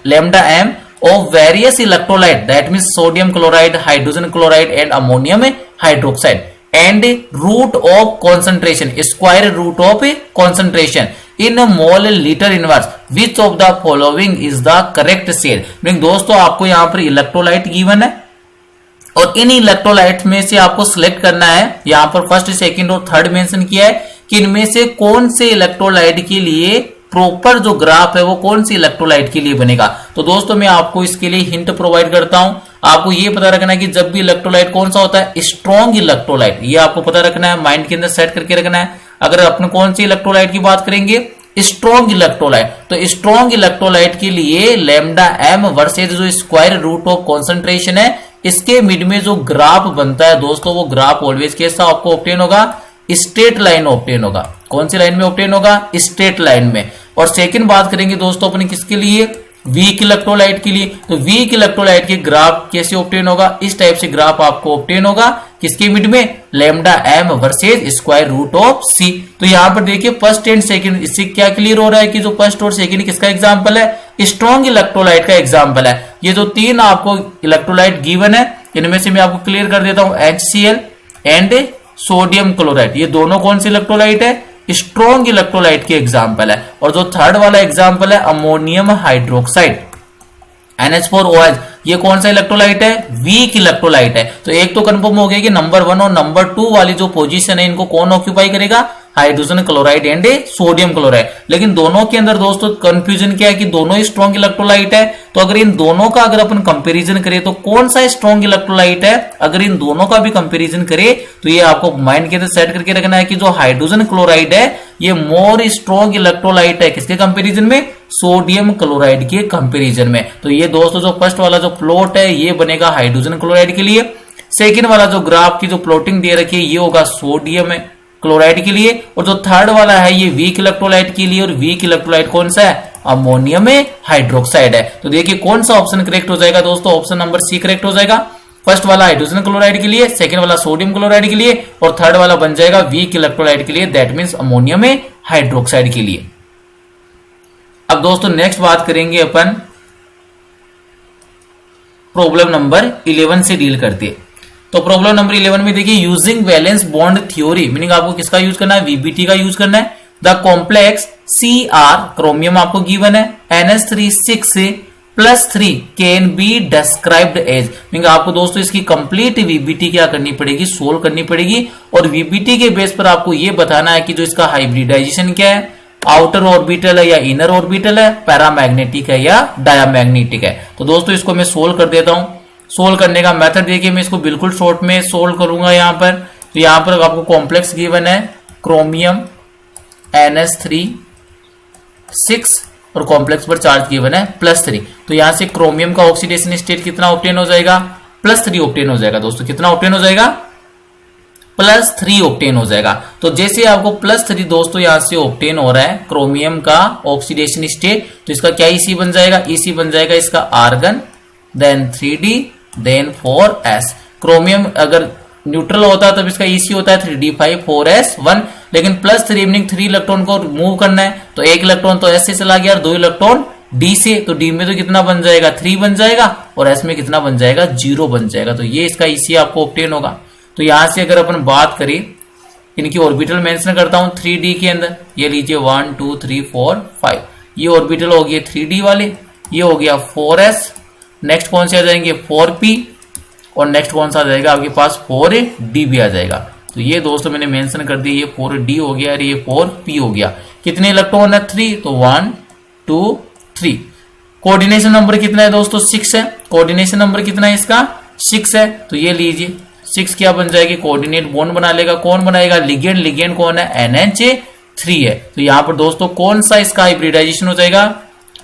lambda m of various electrolyte that means sodium chloride, hydrogen chloride and ammonium hydroxide and root of concentration, square root of concentration in a mole liter inverse, which of the following is the correct share। दोस्तों आपको यहाँ पर electrolyte given है और इन electrolyte में से आपको select करना है। यहां पर फर्स्ट, सेकंड और थर्ड मेंशन किया है कि इनमें से कौन से इलेक्ट्रोलाइट के लिए प्रॉपर जो ग्राफ है वो कौन सी इलेक्ट्रोलाइट के लिए बनेगा। तो दोस्तों मैं आपको इसके लिए हिंट प्रोवाइड करता हूं। आपको ये पता रखना है कि जब भी इलेक्ट्रोलाइट कौन सा होता है, स्ट्रॉन्ग इलेक्ट्रोलाइट, ये आपको पता रखना है, माइंड के अंदर सेट करके रखना है। अगर अपन कौन सी इलेक्ट्रोलाइट की बात करेंगे, स्ट्रॉन्ग इलेक्ट्रोलाइट, तो स्ट्रॉन्ग इलेक्ट्रोलाइट के लिए लैम्डा m वर्सेज जो स्क्वायर रूट ऑफ कॉन्सेंट्रेशन है, इसके मिड में जो ग्राफ बनता है दोस्तों वो ग्राफ ऑलवेज कैसा आपको ऑब्टेन होगा, स्ट्रेट लाइन ऑब्टेन होगा। कौन सी लाइन में ऑब्टेन होगा, स्ट्रेट लाइन में। और सेकंड बात करेंगे दोस्तों अपने किसके लिए, वीक इलेक्ट्रोलाइट के लिए। तो वीक इलेक्ट्रोलाइट के ग्राफ कैसे ऑब्टेन होगा, इस टाइप से ग्राफ आपको ऑब्टेन होगा किसके मिड में, lambda m versus square root of c। तो यहां पर देखिए फर्स्ट एंड सेकंड, इससे क्या क्लियर हो रहा है कि जो फर्स्ट और सेकंड किसका एग्जांपल है, स्ट्रॉन्ग इलेक्ट्रोलाइट का एग्जांपल है। ये जो तीन आपको इलेक्ट्रोलाइट गिवन है इनमें से मैं आपको क्लियर कर देता हूं, HCl एंड सोडियम क्लोराइड, ये दोनों कौन सी इलेक्ट्रोलाइट है, स्ट्रॉन्ग इलेक्ट्रोलाइट के एग्जांपल है। और जो थर्ड वाला एग्जांपल है अमोनियम हाइड्रोक्साइड NH4OH, ये कौन सा इलेक्ट्रोलाइट है, वीक इलेक्ट्रोलाइट है। तो एक तो कंफर्म हो गया कि नंबर 1 और नंबर 2 वाली जो पोजीशन है इनको कौन ऑक्यूपाई करेगा, hydrogen chloride and sodium chloride. लेकिन दोनों के अंदर दोस्तों कंफ्यूजन क्या है कि दोनों ही स्ट्रॉन्ग इलेक्ट्रोलाइट है। तो अगर इन दोनों का अगर अपन कंपैरिजन करें तो कौन सा स्ट्रॉन्ग इलेक्ट्रोलाइट है, अगर इन दोनों का भी कंपैरिजन करें तो ये आपको माइंड के अंदर सेट करके रखना है कि जो हाइड्रोजन क्लोराइड है ये मोर स्ट्रॉन्ग इलेक्ट्रोलाइट है किसके कंपैरिजन में, सोडियम क्लोराइड के कंपैरिजन में। तो ये दोस्तों जो फर्स्ट वाला जो प्लॉट है ये बनेगा हाइड्रोजन क्लोराइड के लिए। सेकंड वाला जो ग्राफ की जो प्लॉटिंग दे रखी है ये होगा सोडियम क्लोराइड के लिए। और जो थर्ड वाला है ये वीक इलेक्ट्रोलाइट के लिए, और वीक इलेक्ट्रोलाइट कौन सा है, अमोनियम हाइड्रोक्साइड है। तो देखिए कौन सा ऑप्शन करेक्ट हो जाएगा दोस्तों, ऑप्शन नंबर सी करेक्ट हो जाएगा। फर्स्ट वाला हाइड्रोजन क्लोराइड के लिए, सेकंड वाला सोडियम क्लोराइड के लिए, और थर्ड वाला बन जाएगा वीक इलेक्ट्रोलाइट के लिए, दैट मींस अमोनियम हाइड्रोक्साइड के लिए। अब दोस्तों नेक्स्ट बात करेंगे अपन प्रॉब्लम नंबर 11 से डील करते हैं। तो प्रॉब्लम नंबर 11 में देखिए using valence bond theory, meaning आपको किसका यूज करना है, VBT का यूज करना है। द कॉम्प्लेक्स Cr क्रोमियम आपको गिवन है, NH3 can be described as, meaning आपको दोस्तों इसकी कंप्लीट VBT क्या करनी पड़ेगी, सोल्व करनी पड़ेगी। और VBT के बेस पर आपको ये बताना है कि जो इसका हाइब्रिडाइजेशन क्या है, आउटर ऑर्बिटल है या इनर ऑर्बिटल है, पैरामैग्नेटिक है या डायामैग्नेटिक है। तो दोस्तों इसको मैं सोल्व कर देता हूं। सोल्व करने का मेथड देखिए, मैं इसको बिल्कुल शॉर्ट में सोल्व करूंगा यहाँ पर। तो यहाँ पर आपको कॉम्प्लेक्स गिवन है क्रोमियम NH3 और कॉम्प्लेक्स पर चार्ज गिवन है +3। तो यहाँ से क्रोमियम का ऑक्सीडेशन स्टेट कितना ऑब्टेन हो जाएगा, +3 ऑब्टेन हो जाएगा दोस्तों। कितना ऑब्टेन हो जाएगा, +3 ऑब्टेन हो जाएगा। तो जैसे आपको +3 दोस्तों यहाँ से ऑब्टेन हो रहा है क्रोमियम का ऑक्सीडेशन स्टेट, तो इसका क्या EC बन जाएगा, EC बन जाएगा इसका argon, then 3D, then 4s। Chromium अगर न्यूट्रल होता है तब इसका EC होता है 3D5 4s1, लेकिन +3 मीनिंग 3 इलेक्ट्रॉन को मूव करना है, तो एक इलेक्ट्रॉन तो S से चला गया और 2 इलेक्ट्रॉन D से, तो D में तो कितना बन जाएगा, 3 बन जाएगा, और S में कितना बन जाएगा, 0 बन जाएगा। तो ये इसका EC आपको ऑब्टेन होगा। तो यहां से अगर अपन बात करें, इनकी ऑर्बिटल मेंशन करता हूं 3D के अंदर, ये लीजिए 1 2 3 4 5, ये ऑर्बिटल हो गए 3D वाले, ये हो गया 4s, नेक्स्ट कौन से आ जाएंगे 4p, और नेक्स्ट कौन सा आ जाएगा आपके पास 4d भी आ जाएगा। तो ये दोस्तों मैंने मेंशन कर दिया, ये 4d हो गया और ये 4p हो गया। कितने इलेक्ट्रॉन है, 3, तो 1 2 3। कोऑर्डिनेशन नंबर कितना है दोस्तों, 6 है। कोऑर्डिनेशन नंबर कितना है इसका, 6 है। तो ये लीजिए 6 क्या बन जाएगी, कोऑर्डिनेट बॉन्ड बना लेगा। कौन बनाएगा, लिगेंड। लिगेंड कौन है, NH3 3 है। तो यहां पर दोस्तों कौन सा इसका हाइब्रिडाइजेशन हो जाएगा,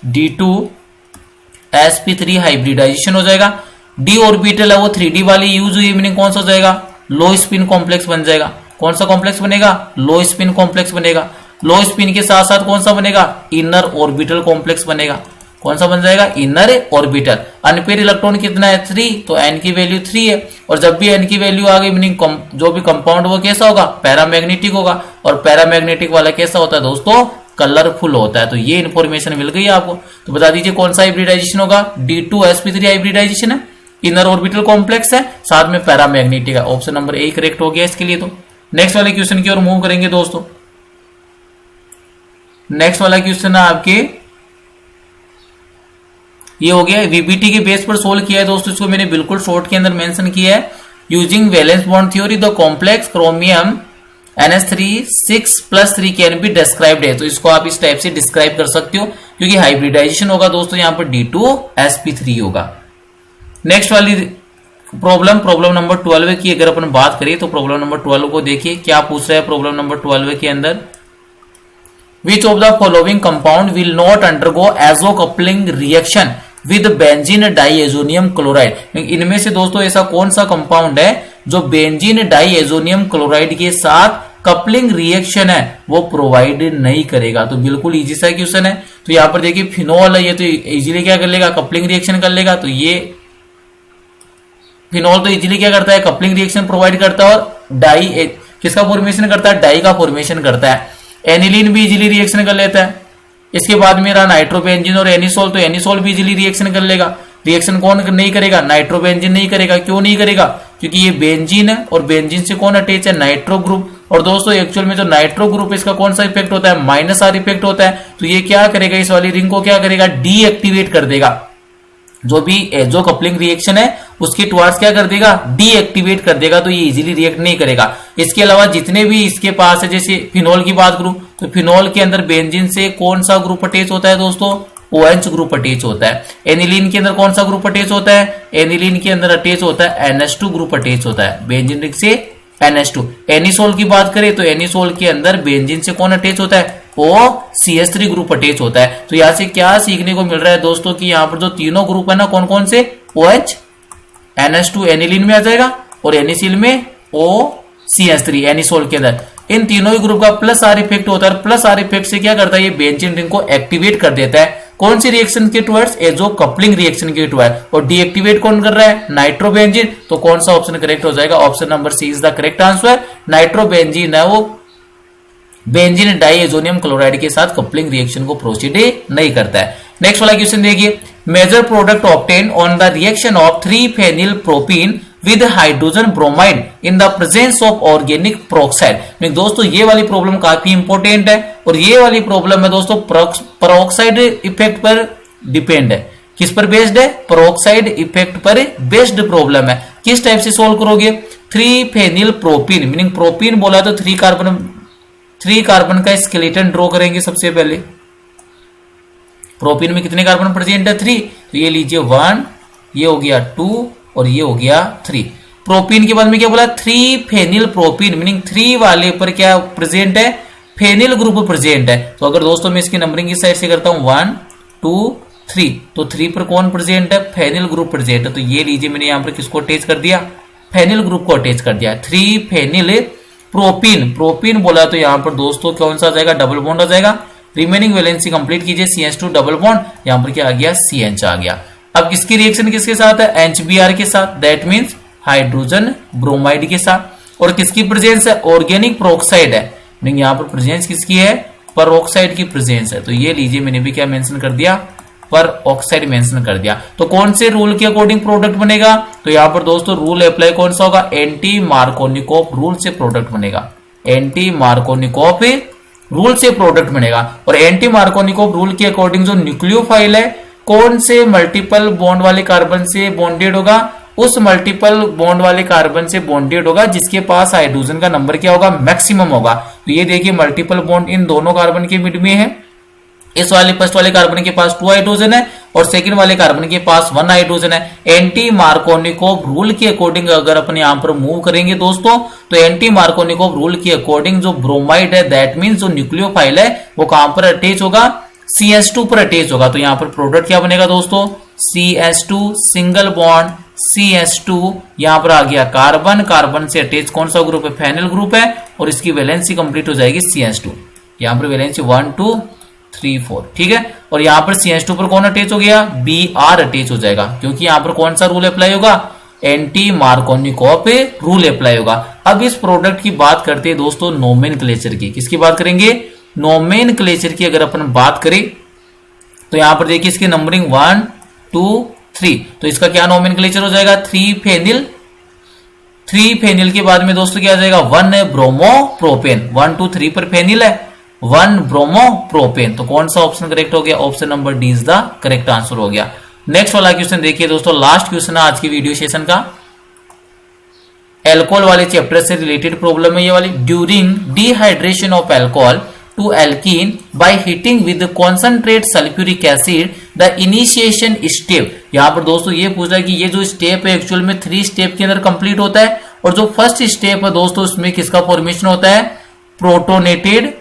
D2sp3 हाइब्रिडाइजेशन हो जाएगा। डी ऑर्बिटल है वो 3D वाली यूज हुई, मीनिंग कौन सा हो जाएगा, लो स्पिन कॉम्प्लेक्स बन जाएगा। कौन सा कॉम्प्लेक्स बनेगा, लो स्पिन कॉम्प्लेक्स बनेगा। लो स्पिन के साथ साथ कौन सा बनेगा, इनर ऑर्बिटल कॉम्प्लेक्स बनेगा। कौन सा बन जाएगा, इनर ऑर्बिटल। अनपेयर इलेक्ट्रॉन कितना है, 3, तो n की वैल्यू 3 है। और जब भी n की वैल्यू आ गई मीनिंग जो भी कंपाउंड वो कैसा होगा, पैरामैग्नेटिक होगा। और पैरामैग्नेटिक वाला कैसा होता है दोस्तों, कलरफुल होता है। तो ये इंफॉर्मेशन मिल गई आपको। तो बता दीजिए कौन सा हाइब्रिडाइजेशन होगा, D2sp3 हाइब्रिडाइजेशन है, इनर ऑर्बिटल कॉम्प्लेक्स है, साथ में पैरामैग्नेटिक है। ऑप्शन नंबर ए करेक्ट हो गया इसके लिए। तो नेक्स्ट वाले क्वेश्चन की ओर मूव करेंगे दोस्तों। नेक्स्ट वाला क्वेश्चन है आपके, ये हो गया वीबीटी के बेस पर सोल्व किया है दोस्तों। इसको मैंने बिल्कुल शॉर्ट के अंदर मेंशन किया है। Using valence bond theory the complex chromium NH3 6+3 can be described है। तो इसको आप इस टाइप से डिस्क्राइब कर सकते हो, क्योंकि हाइब्रिडाइजेशन होगा दोस्तों यहां पर D2sp3 होगा। नेक्स्ट वाली प्रॉब्लम नंबर 12 की अगर अपन बात करें तो प्रॉब्लम नंबर 12 को देखिए क्या पूछ रहा है। प्रॉब्लम नंबर 12 के अंदर, which of the following compound will not undergo azo coupling reaction with benzene diazonium chloride. इनमें से दोस्तों ऐसा कौन सा कंपाउंड है जो बेंजीन डाइएजोनियम क्लोराइड के साथ कपलिंग रिएक्शन है वो प्रोवाइड नहीं करेगा। तो बिल्कुल इजी सा क्वेश्चन है। तो यहां पर देखिए फिनोल है, ये तो इजीली क्या कर लेगा, कपलिंग रिएक्शन कर लेगा। तो ये फिनोल तो इजीली क्या करता है, कपलिंग रिएक्शन प्रोवाइड करता है। और डाई किसका फॉर्मेशन करता है, डाई का फॉर्मेशन करता है। एनिलीन भी इजीली रिएक्शन कर लेता है। इसके बाद मेरा नाइट्रोबेंजीन और एनिसोल, तो एनिसोल भी इजीली रिएक्शन कर लेगा। रिएक्शन कौन नहीं करेगा, नाइट्रोबेंजीन नहीं करेगा। क्यों नहीं करेगा, क्योंकि ये बेंजीन है और बेंजीन से कौन अटैच है, नाइट्रो ग्रुप। और दोस्तों एक्चुअल में जो नाइट्रो ग्रुप इसका कौन सा इफेक्ट होता है, -R इफेक्ट होता है। तो ये क्या करेगा, इस वाली रिंग को क्या करेगा, डीएक्टिवेट कर देगा। जो भी एजो कपलिंग रिएक्शन है उसके टुवर्ड्स क्या कर देगा, डीएक्टिवेट कर देगा। तो ये इजीली रिएक्ट नहीं करेगा। इसके अलावा जितने भी इसके पास है, जैसे फिनोल की बात करूं तो फिनोल के अंदर बेंजीन से कौन सा ग्रुप अटैच होता है दोस्तों, OH ग्रुप अटैच होता है। एनिलीन के अंदर कौन सा ग्रुप अटैच होता है, एनिलीन के अंदर अटैच होता है NH2 ग्रुप अटैच होता है, बेंजीन रिंग से NH2। एनिसोल की बात करें तो एनिसोल के अंदर बेंजीन से कौन अटैच होता है, OCH3 ग्रुप अटैच होता है। तो यहां से क्या सीखने को मिल रहा है दोस्तों कि यहाँ पर जो तीनों ग्रुप है ना, कौन कौन से, OH, NH2 एनिलीन में आ जाएगा और एनिसिल में OCH3 एनिसोल के अंदर। इन तीनों ही ग्रुप का +R इफेक्ट होता है। +R इफेक्ट से क्या करता है, ये बेंजीन रिंग को एक्टिवेट कर देता है। कौन सी रिएक्शन के टुवर्ड्स, एजो कपलिंग रिएक्शन के टुवर्ड्स। और डीएक्टिवेट कौन कर रहा है, नाइट्रोबेंजीन। तो कौन सा ऑप्शन करेक्ट हो जाएगा, option number C is the correct answer. Nitrobenzene है वो बेंजीन डाइएजोनियम क्लोराइड के साथ कपलिंग रिएक्शन को प्रोसीड नहीं करता है। नेक्स्ट वाला क्वेश्चन देखिए, major product obtain on the reaction of three phenyl propene with hydrogen bromide in the presence of organic peroxide. दोस्तों ये वाली प्रॉब्लम काफी इंपॉर्टेंट है और ये वाली प्रॉब्लम है दोस्तों पेरोक्साइड इफेक्ट पर डिपेंड है। किस पर बेस्ड है, पेरोक्साइड इफेक्ट पर बेस्ड प्रॉब्लम है। किस टाइप से सोल्व करोगे, 3-फेनिल प्रोपीन, मीनिंग प्रोपीन बोला तो 3 कार्बन का स्केलेटन ड्रॉ करेंगे सबसे पहले। प्रोपीन में कितने कार्बन प्रेजेंट है, 3। तो ये लीजिए 1, ये हो गया 2 और ये हो गया 3। प्रोपीन के बाद में क्या बोला, 3-फेनिल प्रोपीन, मीनिंग 3 वाले पर क्या प्रेजेंट है, फेनिल ग्रुप प्रेजेंट है। तो अगर दोस्तों मैं इसकी नंबरिंग इस साइड से करता हूं 1 2 3, तो 3 पर कौन प्रेजेंट है, फेनिल ग्रुप प्रेजेंट है। तो ये लीजिए मैंने यहां पर किसको अटैच कर दिया, फेनिल ग्रुप को अटैच कर दिया। 3-फेनिल प्रोपीन बोला तो यहां पर दोस्तों कौन सा आ जाएगा, डबल बॉन्ड आ जाएगा। रिमेनिंग वैलेंसी कंप्लीट कीजिए, CH2 डबल बॉन्ड, यहां पर क्या आ गया, CH आ गया। अब किसकी रिएक्शन किसके साथ है, HBr के साथ, दैट मींस हाइड्रोजन ब्रोमाइड के साथ। और किसकी प्रेजेंस है, ऑर्गेनिक प्रोक्साइड है, मीनिंग यहां पर प्रेजेंस किसकी है, पेरोक्साइड की प्रेजेंस है। तो ये लीजिए मैंने भी क्या मेंशन कर दिया, पर ऑक्साइड मेंशन कर दिया। तो कौन से रूल के अकॉर्डिंग प्रोडक्ट बनेगा, तो यहां पर दोस्तों रूल अप्लाई कौन सा होगा, एंटी मार्कोनिकोव रूल से प्रोडक्ट बनेगा। एंटी मार्कोनिकोव रूल से प्रोडक्ट बनेगा। और एंटी मार्कोनिकोव रूल के अकॉर्डिंग जो न्यूक्लियोफाइल है कौन से मल्टीपल बॉन्ड वाले कार्बन से बॉन्डेड होगा, उस मल्टीपल बॉन्ड वाले कार्बन से बॉन्डेड होगा जिसके पास हाइड्रोजन का नंबर क्या होगा, मैक्सिमम होगा। तो ये देखिए मल्टीपल बॉन्ड इन दोनों कार्बन के मिड में है इस वाले फर्स्ट वाले कार्बन के पास 2 हाइड्रोजन है और सेकंड वाले कार्बन के पास 1 हाइड्रोजन है। एंटी मार्कोनिकोव रूल के अकॉर्डिंग अगर अपन यहां पर मूव करेंगे दोस्तों, तो एंटी मार्कोनिकोव रूल के अकॉर्डिंग जो ब्रोमाइड है दैट मींस जो न्यूक्लियोफाइल है वो कहां पर अटैच होगा, CH2 पर अटैच होगा। तो यहां पर प्रोडक्ट क्या बनेगा दोस्तों, CH2 सिंगल बॉन्ड CH2, यहां पर आ गया कार्बन, कार्बन से अटैच कौन सा ग्रुप है, फेनिल ग्रुप है और इसकी वैलेंसी कंप्लीट हो जाएगी CH2। यहां पर वैलेंसी 1 2 3 4, ठीक है। और यहां पर CH2 पर कौन अटैच हो गया, Br अटैच हो जाएगा, क्योंकि यहां पर कौन सा रूल अप्लाई होगा, एंटी मार्कोनिकोव पे रूल अप्लाई होगा। अब इस प्रोडक्ट की बात करते हैं दोस्तों नोमेनक्लेचर की, किसकी बात करेंगे, नोमेनक्लेचर की अगर अपन बात करें तो यहां पर देखिए इसकी नंबरिंग 1 2 3, तो इसका क्या नोमेनक्लेचर हो जाएगा, 3 फेनिल। 3 फेनिल के बाद में दोस्तों क्या आ जाएगा, 1 ब्रोमोप्रोपेन, 1 2 3 पर फेनिल है, 1 ब्रोमोप्रोपेन। तो कौन सा ऑप्शन करेक्ट हो गया, option number D is the correct answer हो गया। नेक्स्ट वाला क्वेश्चन देखिए दोस्तों, लास्ट क्वेश्चन है आज की वीडियो सेशन का, एल्कोहल वाले चैप्टर से रिलेटेड प्रॉब्लम है ये वाली। During dehydration of alcohol to alkene by heating with concentrate sulphuric acid the initiation step. यहां पर दोस्तों ये पूछा कि ये जो स्टेप है एक्चुअल में 3 स्टेप के अंदर कंप्लीट होता है, और जो फर्स्ट स्टेप है दोस्तों उसमें किसका फॉर्मेशन होता है, प्रोटोनेटेड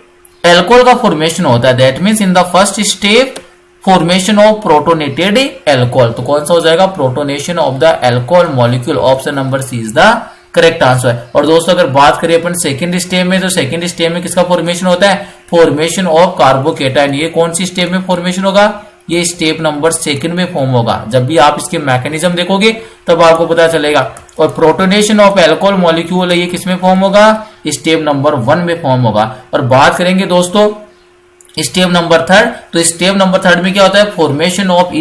एल्कोहल का फॉर्मेशन होता है। That means in the first step formation of protonated alcohol, तो कौन सा हो जाएगा, protonation of the alcohol molecule, option number C is the correct answer है। और दोस्तों अगर बात करें अपन सेकंड स्टेप में, तो सेकंड स्टेप में किसका फॉर्मेशन होता है, फॉर्मेशन ऑफ कार्बोकेटाइन। ये कौन सी स्टेप में फॉर्मेशन होगा, ये स्टेप नंबर 2 में फॉर्म होगा। जब भी आप इसके मैकेनिज्म देखोगे तब आपको पता चलेगा। और प्रोटोनेशन ऑफ एल्कोहल मॉलिक्यूल ये किस में फॉर्म होगा, स्टेप नंबर 1 में फॉर्म होगा। और बात करेंगे दोस्तों स्टेप नंबर 3, तो स्टेप नंबर 3 में क्या होता है, formation of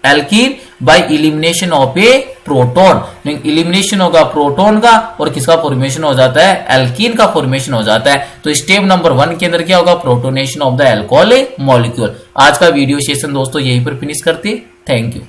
alkene by elimination of a proton. Elimination होगा प्रोटोन का और किसका फॉर्मेशन हो जाता है, एल्कीन का फॉर्मेशन हो जाता है। तो स्टेप नंबर 1 के अंदर क्या होगा, protonation of the alcohol molecule. आज का वीडियो सेशन दोस्तों यहीं पर फिनिश करते, थैंक यू।